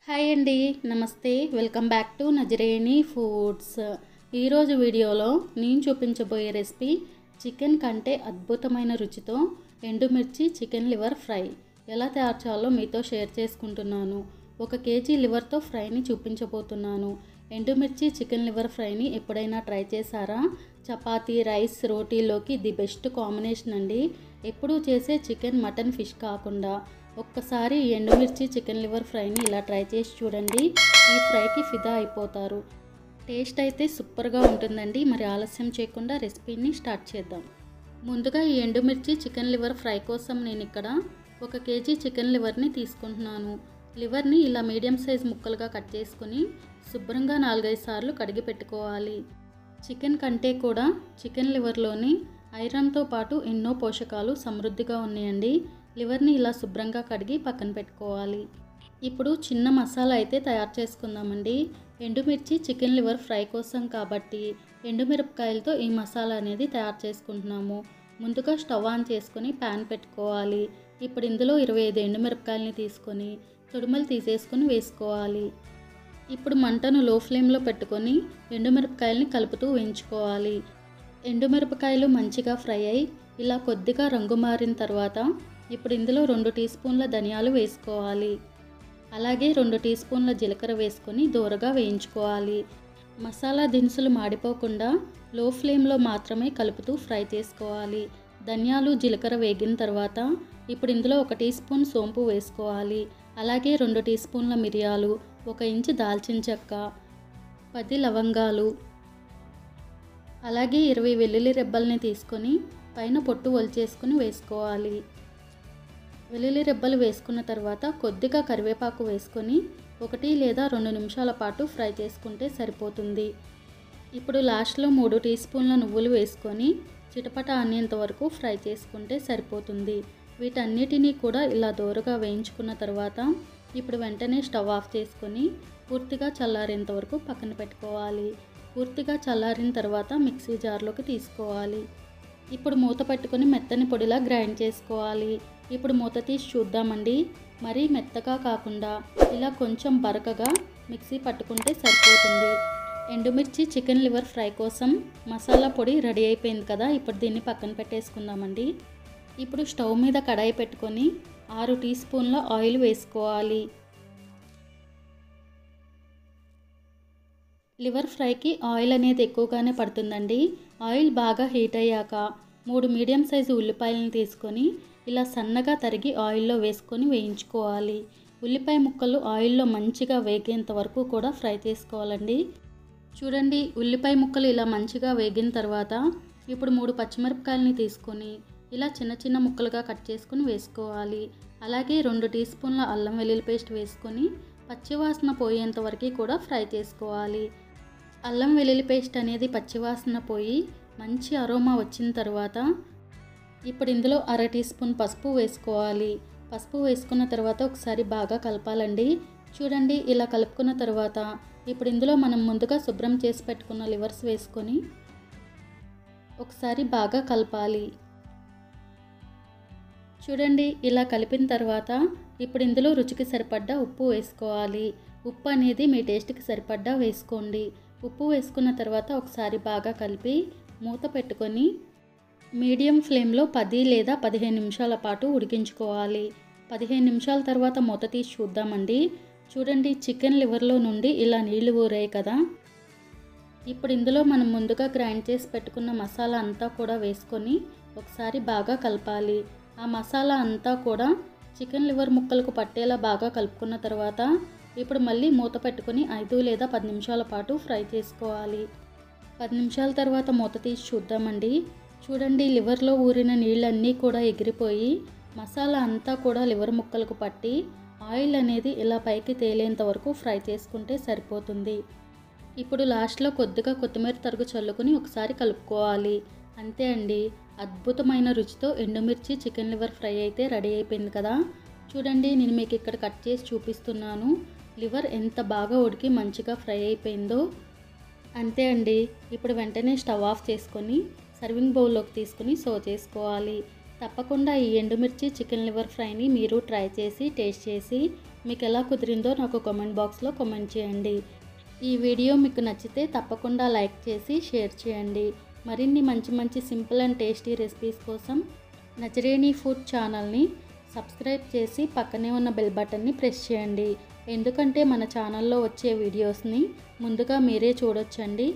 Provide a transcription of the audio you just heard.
Hi అండి, నమస్తే. Welcome back to Nazareni foods. ఈరోజు వీడియోలో నేను చూపించబోయే రెసిపీ చికెన్ కంటే అద్భుతమైన రుచితో ఎండుమిర్చి చికెన్ లివర్ ఫ్రై ఎలా తయారు చేయాలో మీతో షేర్ చేసుకుంటున్నాను. 1 కేజీ లివర్తో ఫ్రైని చూపించబోతున్నాను. ఎండుమిర్చి చికెన్ లివర్ ఫ్రైని ఎప్పుడైనా ట్రై చేశారా? చపాతీ, రైస్, రోటీలోకి ది బెస్ట్ కాంబినేషన్ అండి. ఎప్పుడూ చేసే చికెన్, మటన్, ఫిష్ కాకుండా ఒక్కసారి ఎండుమిర్చి చికెన్ లివర్ ఫ్రైని ఇలా ట్రై చేసి చూడండి. ఈ ఫ్రైకి ఫిదా అయిపోతారు. టేస్ట్ అయితే సూపర్గా ఉంటుందండి. మరి ఆలస్యం చేయకుండా రెసిపీని స్టార్ట్ చేద్దాం. ముందుగా ఈ ఎండుమిర్చి చికెన్ లివర్ ఫ్రై కోసం నేను ఇక్కడ 1 కేజీ చికెన్ లివర్ని తీసుకుంటున్నాను. లివర్ని ఇలా మీడియం సైజ్ ముక్కలుగా కట్ చేసుకుని శుభ్రంగా 4-5 సార్లు కడిగి పెట్టుకోవాలి. చికెన్ కంటే కూడా చికెన్ లివర్లోని ఐరన్తో పాటు ఎన్నో పోషకాలు సమృద్ధిగా ఉన్నాయండి. లివర్ని ఇలా శుభ్రంగా కడిగి పక్కన పెట్టుకోవాలి. ఇప్పుడు చిన్న మసాలా అయితే తయారు చేసుకుందామండి. ఎండుమిర్చి చికెన్ లివర్ ఫ్రై కోసం కాబట్టి ఎండుమిరపకాయలతో ఈ మసాలా అనేది తయారు చేసుకుంటున్నాము. ముందుగా స్టవ్ ఆన్ చేసుకొని ప్యాన్ పెట్టుకోవాలి. ఇప్పుడు ఇందులో 25 ఎండుమిరపకాయలని తీసుకొని తొడుమలు తీసేసుకొని వేసుకోవాలి. ఇప్పుడు మంటను లో ఫ్లేమ్లో పెట్టుకొని ఎండుమిరపకాయలని కలుపుతూ వేయించుకోవాలి. ఎండుమిరపకాయలు మంచిగా ఫ్రై అయ్యి ఇలా కొద్దిగా రంగు మారిన తర్వాత ఇప్పుడు ఇందులో 2 టీ స్పూన్ల ధనియాలు వేసుకోవాలి. అలాగే 2 టీ స్పూన్ల జీలకర్ర వేసుకొని దోరగా వేయించుకోవాలి. మసాలా దినుసులు మాడిపోకుండా లో ఫ్లేమ్లో మాత్రమే కలుపుతూ ఫ్రై చేసుకోవాలి. ధనియాలు, జీలకర్ర వేగిన తర్వాత ఇప్పుడు ఇందులో 1 టీ స్పూన్ సోంపు వేసుకోవాలి. అలాగే 2 టీ స్పూన్ల మిరియాలు, 1 ఇంచు దాల్చిన చెక్క, 10 లవంగాలు, అలాగే 20 వెల్లుల్లి రెబ్బల్ని తీసుకొని పైన పొట్టు ఒలిచేసుకొని వేసుకోవాలి. వెల్లుల్లి రెబ్బలు వేసుకున్న తర్వాత కొద్దిగా కరివేపాకు వేసుకొని 1 లేదా 2 నిమిషాల పాటు ఫ్రై చేసుకుంటే సరిపోతుంది. ఇప్పుడు లాస్ట్లో 3 టీ స్పూన్ల నువ్వులు వేసుకొని చిటపట అనేంత వరకు ఫ్రై చేసుకుంటే సరిపోతుంది. వీటన్నిటినీ కూడా ఇలా దోరగా వేయించుకున్న తర్వాత ఇప్పుడు వెంటనే స్టవ్ ఆఫ్ చేసుకొని పూర్తిగా చల్లారేంత వరకు పక్కన పెట్టుకోవాలి. పూర్తిగా చల్లారిన తర్వాత మిక్సీ జార్లోకి తీసుకోవాలి. ఇప్పుడు మూత పెట్టుకొని మెత్తని పొడిలా గ్రైండ్ చేసుకోవాలి. ఇప్పుడు మూత తీసి చూద్దామండి. మరీ మెత్తగా కాకుండా ఇలా కొంచెం బరకగా మిక్సీ పట్టుకుంటే సరిపోతుంది. ఎండుమిర్చి చికెన్ లివర్ ఫ్రై కోసం మసాలా పొడి రెడీ అయిపోయింది కదా. ఇప్పుడు దీన్ని పక్కన పెట్టేసుకుందామండి. ఇప్పుడు స్టవ్ మీద కడాయి పెట్టుకొని 6 టీ స్పూన్ల ఆయిల్ వేసుకోవాలి. లివర్ ఫ్రైకి ఆయిల్ అనేది ఎక్కువగానే పడుతుందండి. ఆయిల్ బాగా హీట్ అయ్యాక 3 మీడియం సైజు ఉల్లిపాయలను తీసుకొని ఇలా సన్నగా తరిగి ఆయిల్లో వేసుకొని వేయించుకోవాలి. ఉల్లిపాయ ముక్కలు ఆయిల్లో మంచిగా వేగేంత వరకు కూడా ఫ్రై చేసుకోవాలండి. చూడండి, ఉల్లిపాయ ముక్కలు ఇలా మంచిగా వేగిన తర్వాత ఇప్పుడు 3 పచ్చిమిరపకాయలని తీసుకొని ఇలా చిన్న చిన్న ముక్కలుగా కట్ చేసుకొని వేసుకోవాలి. అలాగే 2 టీ స్పూన్ల అల్లం వెల్లుల్లి పేస్ట్ వేసుకొని పచ్చివాసన పోయేంత వరకు కూడా ఫ్రై చేసుకోవాలి. అల్లం వెల్లుల్లి పేస్ట్ అనేది పచ్చివాసన పోయి మంచి అరోమా వచ్చిన తర్వాత ఇప్పుడు ఇందులో 1/2 టీ స్పూన్ పసుపు వేసుకోవాలి. పసుపు వేసుకున్న తర్వాత ఒకసారి బాగా కలపాలండి. చూడండి, ఇలా కలుపుకున్న తర్వాత ఇప్పుడు ఇందులో మనం ముందుగా శుభ్రం చేసి పెట్టుకున్న లివర్స్ వేసుకొని ఒకసారి బాగా కలపాలి. చూడండి, ఇలా కలిపిన తర్వాత ఇప్పుడు ఇందులో రుచికి సరిపడ్డ ఉప్పు వేసుకోవాలి. ఉప్పు అనేది మీ టేస్ట్కి సరిపడ్డా వేసుకోండి. ఉప్పు వేసుకున్న తర్వాత ఒకసారి బాగా కలిపి మూత పెట్టుకొని మీడియం ఫ్లేమ్లో 10 లేదా 15 నిమిషాల పాటు ఉడికించుకోవాలి. 15 నిమిషాల తర్వాత మూత తీసి చూద్దామండి. చూడండి, చికెన్ లివర్లో నుండి ఇలా నీళ్లు ఊరాయి కదా. ఇప్పుడు ఇందులో మనం ముందుగా గ్రైండ్ చేసి పెట్టుకున్న మసాలా అంతా కూడా వేసుకొని ఒకసారి బాగా కలపాలి. ఆ మసాలా అంతా కూడా చికెన్ లివర్ ముక్కలకు పట్టేలా బాగా కలుపుకున్న తర్వాత ఇప్పుడు మళ్ళీ మూత పెట్టుకొని 5 లేదా 10 నిమిషాల పాటు ఫ్రై చేసుకోవాలి. 10 నిమిషాల తర్వాత మూత తీసి చూద్దామండి. చూడండి, లివర్లో ఊరిన నీళ్ళన్నీ కూడా ఎగిరిపోయి మసాలా అంతా కూడా లివర్ ముక్కలకు పట్టి ఆయిల్ అనేది ఇలా పైకి తేలేంత వరకు ఫ్రై చేసుకుంటే సరిపోతుంది. ఇప్పుడు లాస్ట్లో కొద్దిగా కొత్తిమీర తరుగు చల్లుకొని ఒకసారి కలుపుకోవాలి. అంతే అండి, అద్భుతమైన రుచితో ఎండుమిర్చి చికెన్ లివర్ ఫ్రై అయితే రెడీ అయిపోయింది కదా. చూడండి, నేను మీకు ఇక్కడ కట్ చేసి చూపిస్తున్నాను. లివర్ ఎంత బాగా ఉడికి మంచిగా ఫ్రై అయిపోయిందో. అంతే అండి, ఇప్పుడు వెంటనే స్టవ్ ఆఫ్ చేసుకొని సర్వింగ్ బౌల్లోకి తీసుకుని సర్వ్ చేసుకోవాలి. తప్పకుండా ఈ ఎండుమిర్చి చికెన్ లివర్ ఫ్రైని మీరు ట్రై చేసి టేస్ట్ చేసి మీకు ఎలా కుదిరిందో నాకు కామెంట్ బాక్స్లో కామెంట్ చేయండి. ఈ వీడియో మీకు నచ్చితే తప్పకుండా లైక్ చేసి షేర్ చేయండి. మరిన్ని మంచి మంచి సింపుల్ అండ్ టేస్టీ రెసిపీస్ కోసం నజరేని ఫుడ్ ఛానల్ని సబ్స్క్రైబ్ చేసి పక్కనే ఉన్న బెల్ బటన్ని ప్రెస్ చేయండి. ఎందుకంటే మన ఛానల్లో వచ్చే వీడియోస్ని ముందుగా మీరే చూడొచ్చండి.